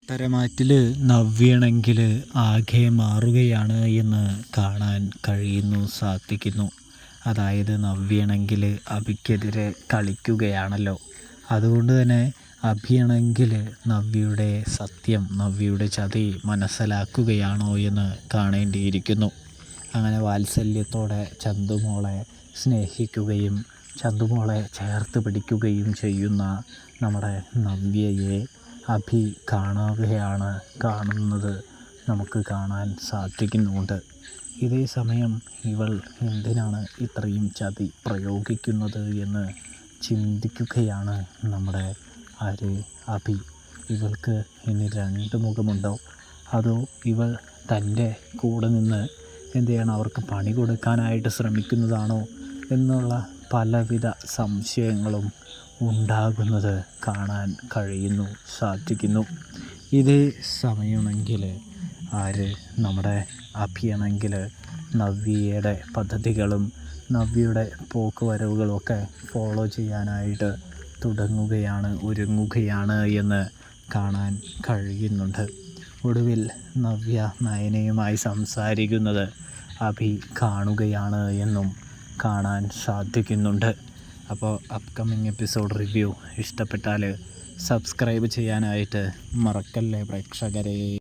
പത്തരമാറ്റിൽ നവ്യണെങ്കിൽ ആകെ മാറുകയാണ് എന്ന് കാണാൻ കഴിയുന്നു സാധിക്കുന്നു. അതായത് നവ്യണെങ്കിൽ അഭിക്കെതിരെ കളിക്കുകയാണല്ലോ. അതുകൊണ്ട് തന്നെ അഭിയാണെങ്കിൽ നവ്യയുടെ സത്യം, നവ്യയുടെ ചതി മനസ്സിലാക്കുകയാണോ എന്ന് കാണേണ്ടിയിരിക്കുന്നു. അങ്ങനെ വാത്സല്യത്തോടെ ചന്തുമോളെ സ്നേഹിക്കുകയും ചന്തുമോളെ ചേർത്ത് പിടിക്കുകയും ചെയ്യുന്ന നമ്മുടെ നവ്യയെ അഭി കാണുന്നത് നമുക്ക് കാണാൻ സാധിക്കുന്നുണ്ട്. ഇതേ സമയം ഇവൾ എന്തിനാണ് ഇത്രയും ചതി പ്രയോഗിക്കുന്നത് എന്ന് ചിന്തിക്കുകയാണ് നമ്മുടെ അഭി. ഇവൾക്ക് ഇനി രണ്ട് മുഖമുണ്ടോ, അതോ ഇവൾ തൻ്റെ കൂടെ നിന്ന് അവർക്ക് പണി കൊടുക്കാനായിട്ട് ശ്രമിക്കുന്നതാണോ എന്നുള്ള പലവിധ സംശയങ്ങളും ഉണ്ടാകുന്നത് കാണാൻ സാധിക്കുന്നു. ഇതേ സമയമെങ്കിൽ നമ്മുടെ അഭിയാണെങ്കിൽ നവ്യയുടെ പദ്ധതികളും നവ്യയുടെ പോക്കുവരവുകളൊക്കെ ഫോളോ ചെയ്യാനായിട്ട് ഒരുങ്ങുകയാണ് എന്ന് കാണാൻ കഴിയുന്നുണ്ട്. ഒടുവിൽ നവ്യ നയനയുമായി സംസാരിക്കുന്നത് അഭി കാണുകയാണ് എന്നും കാണാൻ സാധിക്കുന്നുണ്ട്. അപ്പോൾ അപ്കമിങ് എപ്പിസോഡ് റിവ്യൂ ഇഷ്ടപ്പെട്ടാൽ സബ്സ്ക്രൈബ് ചെയ്യാനായിട്ട് മറക്കല്ലേ പ്രേക്ഷകരെ.